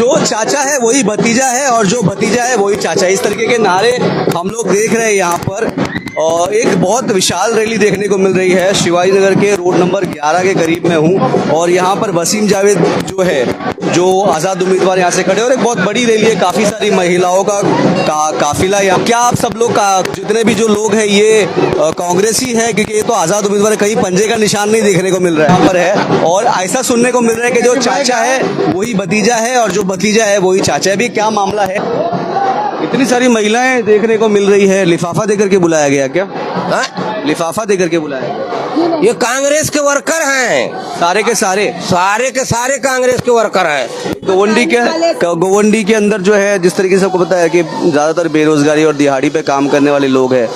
जो चाचा है वही भतीजा है और जो भतीजा है वही चाचा है, इस तरीके के नारे हम लोग देख रहे हैं यहाँ पर। और एक बहुत विशाल रैली देखने को मिल रही है। शिवाजी नगर के रोड नंबर 11 के करीब में हूँ और यहाँ पर वसीम जावेद जो है, जो आज़ाद उम्मीदवार यहाँ से खड़े और एक बहुत बड़ी रैली है, काफ़ी सारी महिलाओं का काफिला यहाँ। क्या आप सब लोग जितने भी जो लोग हैं ये कांग्रेसी है, क्योंकि ये तो आज़ाद उम्मीदवार, कहीं पंजे का निशान नहीं देखने को मिल रहा है यहाँ पर है। और ऐसा सुनने को मिल रहा है कि जो चाचा है वही भतीजा है और जो भतीजा है वही चाचा है। अभी क्या मामला है? इतनी सारी महिलाएं देखने को मिल रही है। लिफाफा देकर के बुलाया गया क्या? लिफाफा देकर के बुलाया गया? ये कांग्रेस के वर्कर हैं, सारे के सारे कांग्रेस के वर्कर हैं। गोवंडी के अंदर जो है, जिस तरीके से आपको पता है कि ज्यादातर बेरोजगारी और दिहाड़ी पे काम करने वाले लोग हैं,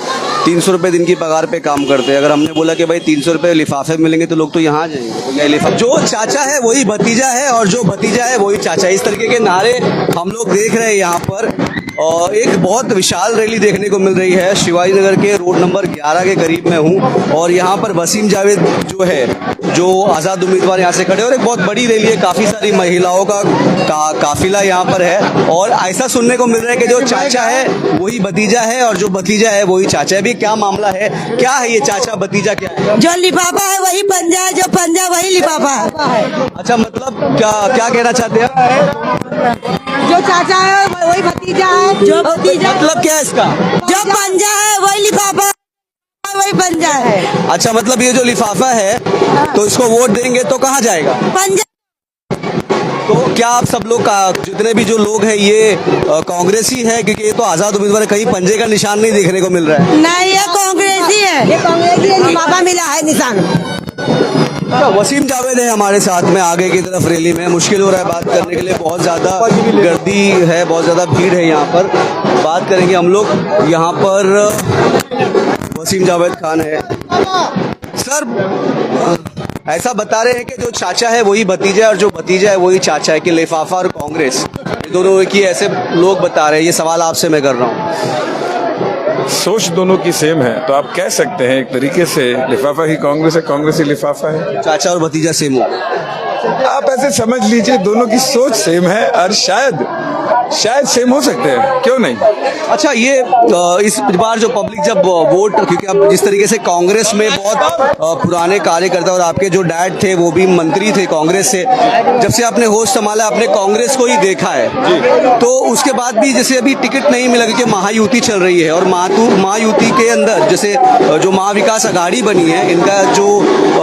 300 रुपए दिन की पगार पे काम करते हैं। अगर हमने बोला कि भाई 300 रुपए लिफाफे मिलेंगे तो लोग तो यहाँ जाएंगे। जो चाचा है वही भतीजा है और जो भतीजा है वही चाचा है, इस तरीके के नारे हम लोग देख रहे हैं यहाँ पर। और एक बहुत विशाल रैली देखने को मिल रही है। शिवाजी नगर के रोड नंबर 11 के करीब में हूँ और यहाँ पर वसीम जावेद जो है, जो आज़ाद उम्मीदवार यहाँ से खड़े और एक बहुत बड़ी रैली है, काफ़ी सारी महिलाओं का काफिला यहाँ पर है। और ऐसा सुनने को मिल रहा है कि जो चाचा है वही भतीजा है और जो भतीजा है वही चाचा है। अभी क्या मामला है? क्या है ये चाचा भतीजा क्या है? जो लिफाफा है वही पंजा है, जो पंजा वही लिफाफा है। अच्छा, मतलब क्या कहना चाहते हैं? जो चाचा है वही भतीजा है, जो भतीजा मतलब क्या है इसका? जो पंजा है वही लिफाफा वही पंजा है। अच्छा, मतलब ये जो लिफाफा है तो इसको वोट देंगे तो कहाँ जाएगा? पंजा। तो क्या आप सब लोग जितने भी जो लोग हैं ये कांग्रेसी है, क्योंकि ये तो आज़ाद उम्मीदवार है, कहीं पंजे का निशान नहीं देखने को मिल रहा है। नहीं, ये कांग्रेसी है, ये कांग्रेसी है, लिफाफा मिला है निशान। वसीम जावेद है हमारे साथ में आगे की तरफ रैली में। मुश्किल हो रहा है बात करने के लिए, बहुत ज़्यादा गर्दी है, बहुत ज़्यादा भीड़ है यहाँ पर। बात करेंगे हम लोग। यहाँ पर वसीम जावेद खान है। सर, ऐसा बता रहे हैं कि जो चाचा है वही भतीजा है और जो भतीजा है वही चाचा है, कि लिफाफा और कांग्रेस दोनों की, ऐसे लोग बता रहे हैं। ये सवाल आपसे मैं कर रहा हूँ। सोच दोनों की सेम है तो आप कह सकते हैं एक तरीके से लिफाफा ही कांग्रेस है, कांग्रेस ही लिफाफा है। चाचा और भतीजा सेम हो, आप ऐसे समझ लीजिए, दोनों की सोच सेम है और शायद सेम हो सकते हैं, क्यों नहीं। अच्छा, ये इस बार जो पब्लिक जब वोट, क्योंकि आप जिस तरीके से कांग्रेस में बहुत पुराने कार्यकर्ता और आपके जो डैड थे वो भी मंत्री थे कांग्रेस से, जब से आपने होश संभाला आपने कांग्रेस को ही देखा है, तो उसके बाद भी जैसे अभी टिकट नहीं मिला क्योंकि महायुति चल रही है और महायुति के अंदर जैसे जो महाविकास अघाड़ी बनी है, इनका जो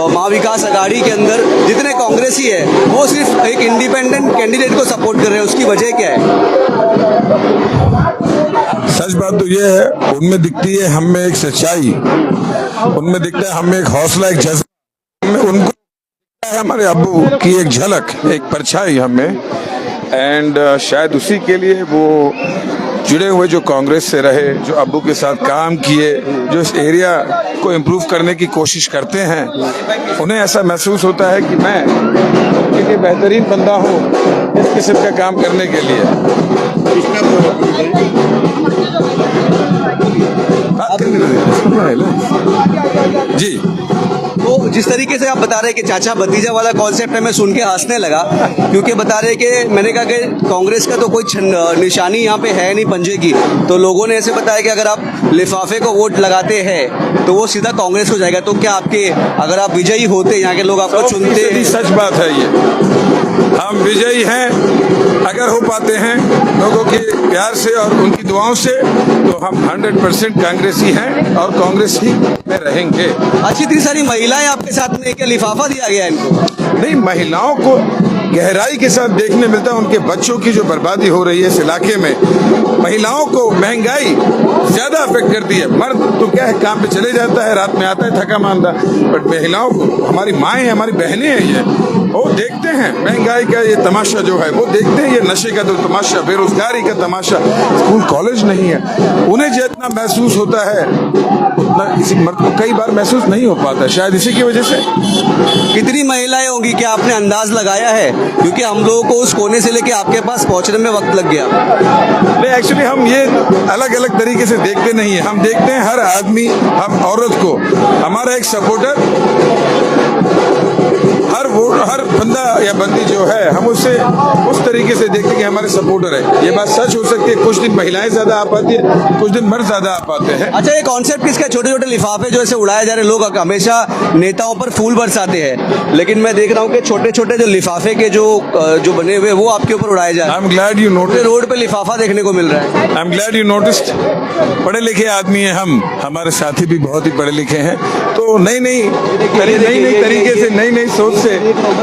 महाविकास अघाड़ी के अंदर जितने कांग्रेसी है वो सिर्फ एक इंडिपेंडेंट कैंडिडेट को सपोर्ट कर रहे हैं, उसकी वजह क्या है? सच बात तो ये है, उनमें दिखती है हम में एक सच्चाई, उनमें दिखता है हमें एक हौसला, एक जज्बा, उनको है हमारे अब्बू की एक झलक, एक परछाई हमें। एंड शायद उसी के लिए वो जुड़े हुए जो कांग्रेस से रहे, जो अब्बू के साथ काम किए, जो इस एरिया को इम्प्रूव करने की कोशिश करते हैं, उन्हें ऐसा महसूस होता है कि मैं उनके लिए बेहतरीन बंदा हूँ इस किस्म का काम करने के लिए। जी, तो जिस तरीके से आप बता रहे हैं कि चाचा भतीजा वाला कॉन्सेप्ट है, मैं सुन के हंसने लगा, क्योंकि बता रहे कि मैंने कहा कि कांग्रेस का तो कोई निशानी यहाँ पे है नहीं पंजे की, तो लोगों ने ऐसे बताया कि अगर आप लिफाफे को वोट लगाते हैं तो वो सीधा कांग्रेस हो जाएगा। तो क्या आपके, अगर आप विजयी होते, यहाँ के लोग आपको चुनते? सच बात है ये, हम विजयी हैं अगर हो पाते हैं लोगों के प्यार से और उनकी दुआओं से, तो हम 100% कांग्रेसी हैं और कांग्रेस ही में रहेंगे। अच्छी इतनी सारी महिलाएं आपके साथ में, क्या लिफाफा दिया गया है इनको? नहीं, महिलाओं को गहराई के साथ देखने मिलता है, उनके बच्चों की जो बर्बादी हो रही है इस इलाके में। महिलाओं को महंगाई ज्यादा अफेक्ट करती है। मर्द तो क्या है, काम पे चले जाता है, रात में आता है थका मांदा, बट महिलाओं को, हमारी माएँ हैं, हमारी बहनें हैं, ये वो देखते हैं महंगाई का ये तमाशा जो है, वो देखते हैं ये नशे का तो तमाशा, बेरोजगारी का तमाशा, स्कूल कॉलेज नहीं है, उन्हें जितना महसूस होता है उतना किसी मर्द को कई बार महसूस नहीं हो पाता, शायद इसी की वजह से। कितनी महिलाएं होंगी, क्या आपने अंदाज लगाया है? क्योंकि हम लोगों को उस कोने से लेके आपके पास पहुंचने में वक्त लग गया। नहीं, एक्चुअली हम ये अलग अलग तरीके से देखते नहीं है, हम देखते हैं हर आदमी, हम औरत को, हमारा एक सपोर्टर हर बंदा या बंदी जो है हम उससे उस तरीके से देखते हैं कि हमारे सपोर्टर है। ये बात सच हो सकती है, कुछ दिन महिलाएं ज्यादा आ पाती है, कुछ दिन मर्द ज्यादा आ पाते हैं। अच्छा, ये कॉन्सेप्ट किसका? छोटे छोटे लिफाफे जो ऐसे उड़ाए जा रहे, लोग हमेशा नेताओं पर फूल बरसाते हैं, लेकिन मैं देख रहा हूँ कि छोटे छोटे जो लिफाफे के जो बने हुए वो आपके ऊपर उड़ाए जा रहे आई हैं। Am glad you notice. Road पे लिफाफा देखने को मिल रहा है। I am glad you noticed. पढ़े लिखे आदमी हैं हम, हमारे साथी भी बहुत ही पढ़े लिखे हैं, तो नई नई तरीके से, नई नई सोच से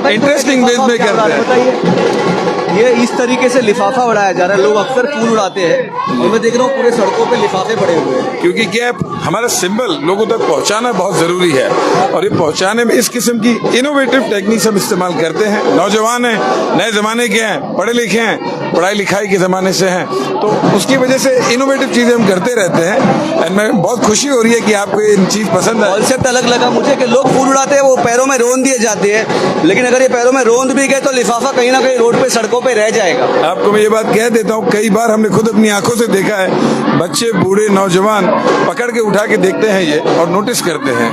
इंटरेस्टिंग वेज में करते हैं। ये इस तरीके से लिफाफा उड़ाया जा रहा है, लोग अक्सर फूल उड़ाते हैं और मैं देख रहा हूँ पूरे सड़कों पे लिफाफे पड़े हुए हैं। क्योंकि क्या है, हमारा सिंबल लोगों तक पहुंचाना बहुत जरूरी है, और ये पहुंचाने में इस किस्म की इनोवेटिव टेक्निक्स हम इस्तेमाल करते हैं। नौजवान हैं, नए जमाने के हैं, पढ़े लिखे हैं, पढ़ाई लिखाई के जमाने से हैं, तो उसकी वजह से इनोवेटिव चीजें हम करते रहते हैं। एंड मैं बहुत खुशी हो रही है कि आपको ये चीज पसंद है। कॉन्सेप्ट अलग लगा मुझे कि लोग फूल उड़ाते हैं, वो पैरों में रोंद दिए जाते हैं, लेकिन अगर ये पैरों में रोंद भी गए तो लिफाफा कहीं ना कहीं रोड पे सड़कों पे रह जाएगा। आपको मैं ये बात कह देता हूँ, कई बार हमने खुद अपनी आंखों से देखा है, बच्चे बूढ़े नौजवान पकड़ के उठा के देखते हैं ये और नोटिस करते हैं।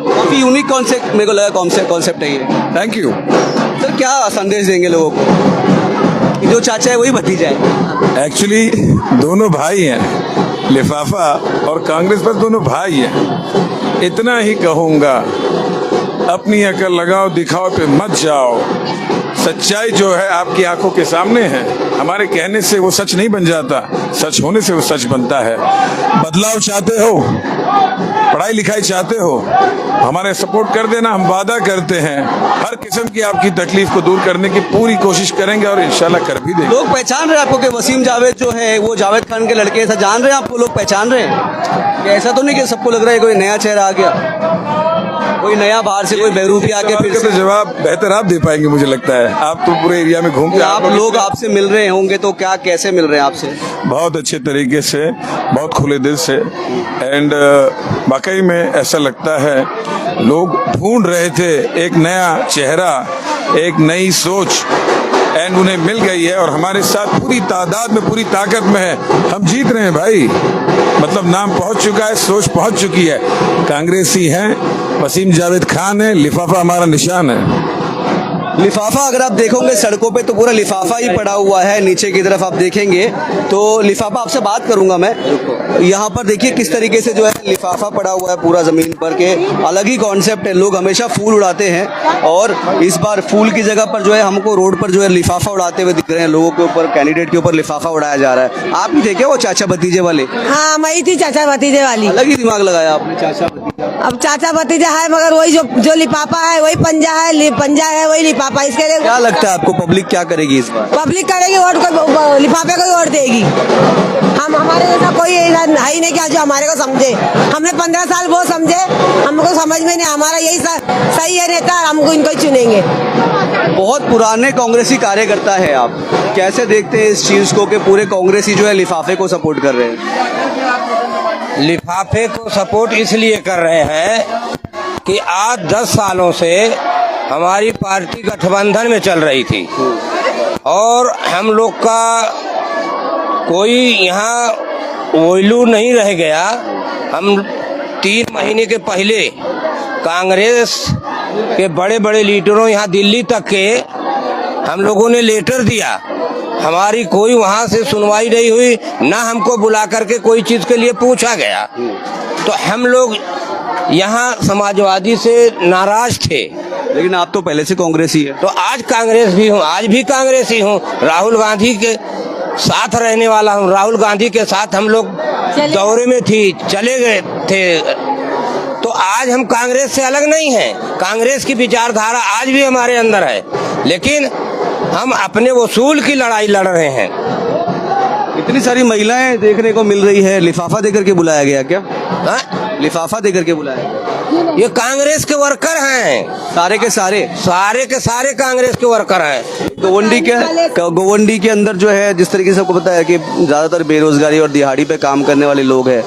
काफी यूनिक कॉन्सेप्ट मेरे को लगा, कॉन्सेप्ट है ये। थैंक यू सर, क्या संदेश देंगे लोगों को कि जो चाचा है वही भतीजा है? एक्चुअली दोनों भाई हैं, लिफाफा और कांग्रेस पर दोनों भाई हैं। इतना ही कहूँगा, अपनी अकल लगाओ, दिखाओ पे मत जाओ। सच्चाई जो है आपकी आंखों के सामने है, हमारे कहने से वो सच नहीं बन जाता, सच होने से वो सच बनता है। बदलाव चाहते हो, पढ़ाई लिखाई चाहते हो, हमारे सपोर्ट कर देना, हम वादा करते हैं हर किस्म की आपकी तकलीफ को दूर करने की पूरी कोशिश करेंगे और इंशाल्लाह कर भी देंगे। लोग पहचान रहे हैं आपको कि वसीम जावेद जो है वो जावेद खान के लड़के, ऐसा जान रहे हैं आपको? लोग पहचान रहे हैं? ऐसा तो नहीं कि सबको लग रहा है कोई नया चेहरा आ गया, कोई नया बाहर से कोई बहरूपी आके फिर तो जवाब बेहतर आप दे पाएंगे मुझे लगता है। आप तो पूरे एरिया में घूम के आप लोग आपसे मिल रहे होंगे, तो क्या कैसे मिल रहे हैं आपसे? बहुत अच्छे तरीके से, बहुत खुले दिल से, एंड वाकई में ऐसा लगता है लोग ढूंढ रहे थे एक नया चेहरा, एक नई सोच, एंड उन्हें मिल गई है और हमारे साथ पूरी तादाद में, पूरी ताकत में है। हम जीत रहे हैं भाई, मतलब नाम पहुंच चुका है, सोच पहुंच चुकी है। कांग्रेसी हैं, वसीम जावेद खान है, लिफाफा हमारा निशान है। लिफाफा अगर आप देखोगे सड़कों पे तो पूरा लिफाफा ही पड़ा हुआ है। नीचे की तरफ आप देखेंगे तो लिफाफा, आपसे बात करूंगा मैं, यहाँ पर देखिए किस तरीके से जो है लिफाफा पड़ा हुआ है पूरा जमीन पर के। अलग ही कॉन्सेप्ट है, लोग हमेशा फूल उड़ाते हैं और इस बार फूल की जगह पर जो है हमको रोड पर जो है लिफाफा उड़ाते हुए दिख रहे हैं। लोगों के ऊपर, कैंडिडेट के ऊपर लिफाफा उड़ाया जा रहा है। आप ही थे क्या वो चाचा भतीजे वाले? हाँ, मैं थी चाचा भतीजे वाली। अलग ही दिमाग लगाया आपने, चाचा भतीजा। अब चाचा भतीजा है, मगर वही जो लिफाफा है वही पंजा है, पंजा है वही लिफाफा। इसके लिए क्या लगता है आपको पब्लिक क्या करेगी इस बार? पब्लिक करेगी वोट को, लिफाफे को ही वोट देगी। हम, हमारे जैसा कोई है ही नहीं क्या जो हमारे को समझे। हमने 15 साल वो समझे, हमको समझ में नहीं, हमारा यही सही है नेता, हमको इनको ही चुनेंगे। बहुत पुराने कांग्रेसी कार्यकर्ता है आप, कैसे देखते हैं इस चीज को कि पूरे कांग्रेसी जो है लिफाफे को सपोर्ट कर रहे हैं? लिफाफे को सपोर्ट इसलिए कर रहे हैं कि आज 10 सालों से हमारी पार्टी गठबंधन में चल रही थी और हम लोग का कोई यहाँ वैल्यू नहीं रह गया। हम 3 महीने के पहले कांग्रेस के बड़े बड़े लीडरों यहाँ दिल्ली तक के हम लोगों ने लेटर दिया, हमारी कोई वहाँ से सुनवाई नहीं हुई, ना हमको बुला करके कोई चीज़ के लिए पूछा गया। तो हम लोग यहाँ समाजवादी से नाराज थे। लेकिन आप तो पहले से कांग्रेसी है। तो आज कांग्रेस भी हूँ, आज भी कांग्रेसी हूँ, राहुल गांधी के साथ रहने वाला हूँ। राहुल गांधी के साथ हम लोग दौरे में चले गए थे। तो आज हम कांग्रेस से अलग नहीं हैं, कांग्रेस की विचारधारा आज भी हमारे अंदर है, लेकिन हम अपने वसूल की लड़ाई लड़ रहे हैं। इतनी सारी महिलाएं देखने को मिल रही है, लिफाफा देकर के बुलाया गया क्या? लिफाफा देकर के बुलाया गया? ये कांग्रेस के वर्कर हैं, सारे के सारे कांग्रेस के वर्कर हैं। गोवंडी के अंदर जो है, जिस तरीके से आपको पता है कि ज्यादातर बेरोजगारी और दिहाड़ी पे काम करने वाले लोग हैं,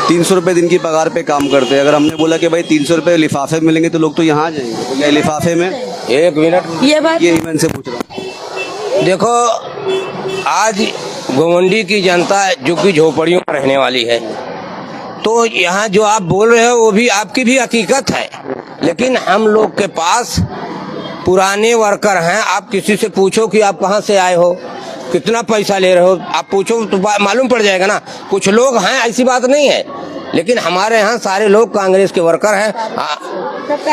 300 रुपए दिन की पगार पे काम करते हैं। अगर हमने बोला कि भाई 300 रुपए लिफाफे मिलेंगे तो लोग तो यहाँ जाएंगे, तो क्या लिफाफे में? एक मिनट, ये बात ये मैं से पूछ रहा हूँ। देखो, आज गोवंडी की जनता झुग्गी झोपड़ियों में रहने वाली है, तो यहाँ जो आप बोल रहे हो वो भी आपकी भी हकीकत है, लेकिन हम लोग के पास पुराने वर्कर हैं। आप किसी से पूछो कि आप कहाँ से आए हो, कितना पैसा ले रहे हो, आप पूछो तो मालूम पड़ जाएगा ना। कुछ लोग हैं, ऐसी बात नहीं है, लेकिन हमारे यहाँ सारे लोग कांग्रेस के वर्कर हैं। सब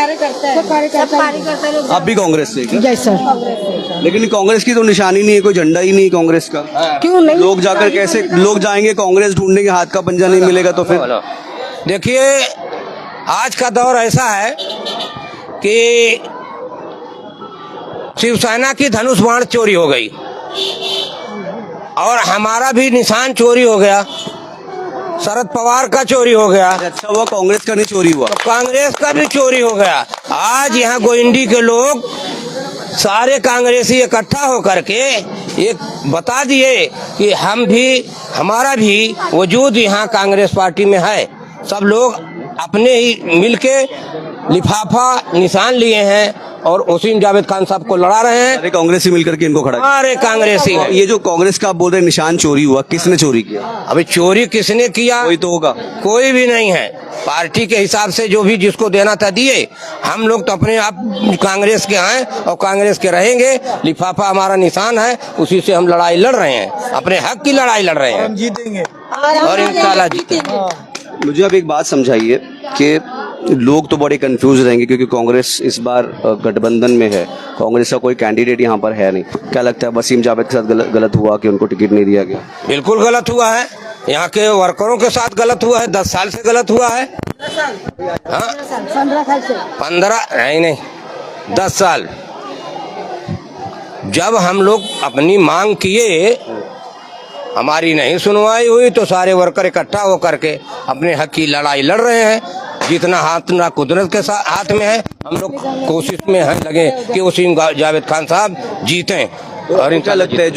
कार्यकर्ता लोग आप भी कांग्रेस से क्या? जय सर। लेकिन कांग्रेस की तो निशानी नहीं है, कोई झंडा ही नहीं है कांग्रेस का। क्यों नहीं? लोग जाकर कैसे लोग जाएंगे कांग्रेस ढूंढने के, हाथ का पंजा नहीं मिलेगा तो फिर। देखिए, आज का दौर ऐसा है कि शिवसेना की धनुष बाण चोरी हो गई और हमारा भी निशान चोरी हो गया, शरद पवार का चोरी हो गया। अच्छा हुआ कांग्रेस का नहीं चोरी हुआ। तो कांग्रेस का भी चोरी हो गया। आज यहाँ गोइंडी के लोग सारे कांग्रेसी इकट्ठा होकर के एक बता दिए कि हम भी, हमारा भी वजूद यहाँ कांग्रेस पार्टी में है। सब लोग अपने ही मिलके लिफाफा निशान लिए हैं और वसीम जावेद खान साहब को लड़ा रहे हैं। अरे कांग्रेसी मिलकर के इनको खड़ा किया। सारे कांग्रेसी हैं। ये जो कांग्रेस का आप बोल रहे हैं निशान चोरी हुआ, किसने चोरी किया? अभी चोरी किसने किया? कोई तो होगा। कोई भी नहीं है। पार्टी के हिसाब से जो भी जिसको देना था दिए। हम लोग तो अपने आप कांग्रेस के हैं और कांग्रेस के रहेंगे। लिफाफा हमारा निशान है, उसी से हम लड़ाई लड़ रहे हैं, अपने हक की लड़ाई लड़ रहे हैं। हम जीतेंगे और इंशाल्लाह जीतेंगे। मुझे आप एक बात समझाइए कि लोग तो बड़े कंफ्यूज रहेंगे क्योंकि कांग्रेस इस बार गठबंधन में है, कांग्रेस का कोई कैंडिडेट यहाँ पर है नहीं। क्या लगता है वसीम जावेद के साथ गलत हुआ कि उनको टिकट नहीं दिया गया? बिल्कुल गलत हुआ है। यहाँ के वर्करों के साथ गलत हुआ है। 10 साल से गलत हुआ है। हाँ, 15 साल से। 15 नहीं 10 साल। जब हम लोग अपनी मांग किए, हमारी नहीं सुनवाई हुई, तो सारे वर्कर इकट्ठा होकर के अपने हक की लड़ाई लड़ रहे हैं। जितना हाथ ना कुदरत के हाथ में है, हम लोग कोशिश में हैं लगे कि वसीम जावेद खान साहब जीतें। और क्या लगता है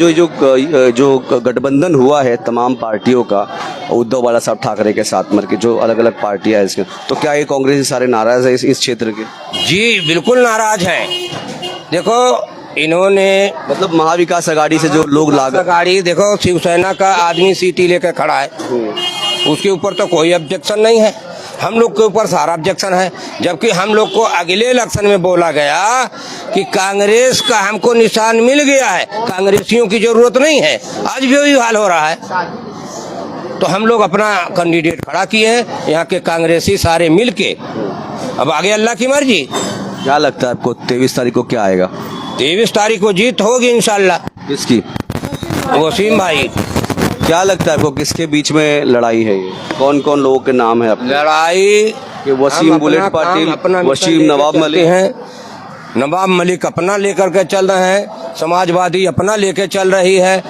जो गठबंधन हुआ है तमाम पार्टियों का, उद्धव बाला साहब ठाकरे के साथ मर के जो अलग अलग पार्टियां हैं इसके, तो क्या ये कांग्रेस सारे नाराज है इस क्षेत्र के? जी बिल्कुल नाराज हैं। देखो, इन्होंने मतलब महाविकास आघाड़ी से जो लोग गाड़ी, देखो शिवसेना का आदमी सीटी लेकर खड़ा है, उसके ऊपर तो कोई ऑब्जेक्शन नहीं है। हम लोग के ऊपर सारा ऑब्जेक्शन है। जबकि हम लोग को अगले इलेक्शन में बोला गया कि कांग्रेस का हमको निशान मिल गया है, कांग्रेसियों की जरूरत नहीं है। आज भी वही हाल हो रहा है। तो हम लोग अपना कैंडिडेट खड़ा किए हैं, यहाँ के कांग्रेसी सारे मिलके। अब आगे अल्लाह की मर्जी। क्या लगता है आपको 23 तारीख को क्या आएगा? 23 तारीख को जीत होगी इंशाल्लाह। किसकी? वसीम भाई। क्या लगता है आपको किसके बीच में लड़ाई है? ये कौन कौन लोगों के नाम है आपके? लड़ाई ये वसीम बुलेट पाटिल, वसीम नवाब मलिक हैं। नवाब मलिक अपना लेकर के चल रहे हैं, समाजवादी अपना लेके चल रही है,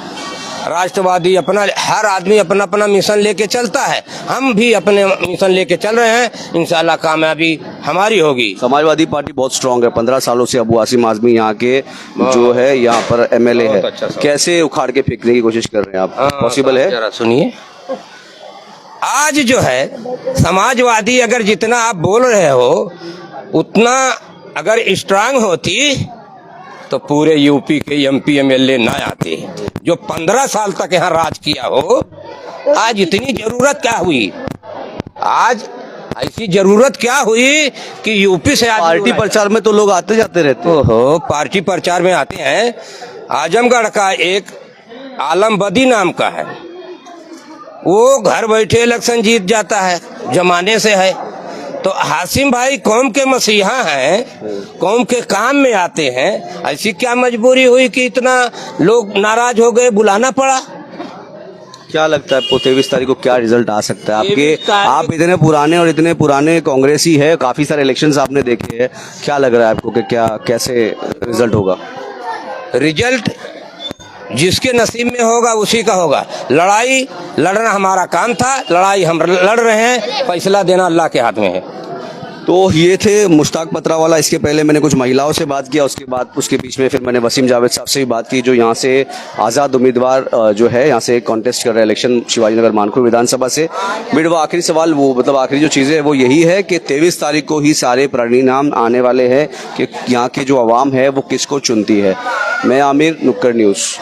राष्ट्रवादी अपना, हर आदमी अपना अपना मिशन लेके चलता है। हम भी अपने मिशन लेके चल रहे हैं। इंशाल्लाह कामयाबी हमारी होगी। समाजवादी पार्टी बहुत स्ट्रांग है। 15 सालों से अबू आसिम आजमी यहाँ के जो है यहाँ पर MLA है। अच्छा कैसे उखाड़ के फेंकने की कोशिश कर रहे हैं आप? पॉसिबल है? जरा सुनिए। आज जो है समाजवादी अगर जितना आप बोल रहे हो उतना अगर स्ट्रांग होती तो पूरे यूपी के MP MLA ना आते, जो 15 साल तक यहाँ राज किया हो। आज इतनी जरूरत क्या हुई? आज ऐसी जरूरत क्या हुई कि यूपी से पार्टी प्रचार में तो लोग आते जाते रहते हैं। ओहो, पार्टी प्रचार में आते हैं। आजमगढ़ का एक आलम बदी नाम का है, वो घर बैठे इलेक्शन जीत जाता है, जमाने से है। तो हासिम भाई कौम के मसीहा हैं, कौम के काम में आते हैं। ऐसी क्या मजबूरी हुई कि इतना लोग नाराज हो गए, बुलाना पड़ा? क्या लगता है आपको 23 तारीख को क्या रिजल्ट आ सकता है? 23 आप इतने पुराने और इतने पुराने कांग्रेसी है, काफी सारे इलेक्शंस आपने देखे हैं, क्या लग रहा है आपको कि क्या कैसे रिजल्ट होगा? रिजल्ट जिसके नसीब में होगा उसी का होगा। लड़ाई लड़ना हमारा काम था, लड़ाई हम लड़ रहे हैं, फैसला देना अल्लाह के हाथ में है। तो ये थे मुश्ताक पत्रावाला। इसके पहले मैंने कुछ महिलाओं से बात किया, उसके बाद उसके बीच में फिर मैंने वसीम जावेद साहब से भी बात की, जो यहाँ से आज़ाद उम्मीदवार जो है यहाँ से कॉन्टेस्ट कर रहे हैं इलेक्शन शिवाजी नगर मानखुर विधानसभा से। बट वो आखिरी सवाल, वो मतलब आखिरी जो चीज़ें है वो यही है कि 23 तारीख को ही सारे परिणाम आने वाले हैं कि यहाँ की जो आवाम है वो किसको चुनती है। मैं आमिर, नुक्कड़ न्यूज़।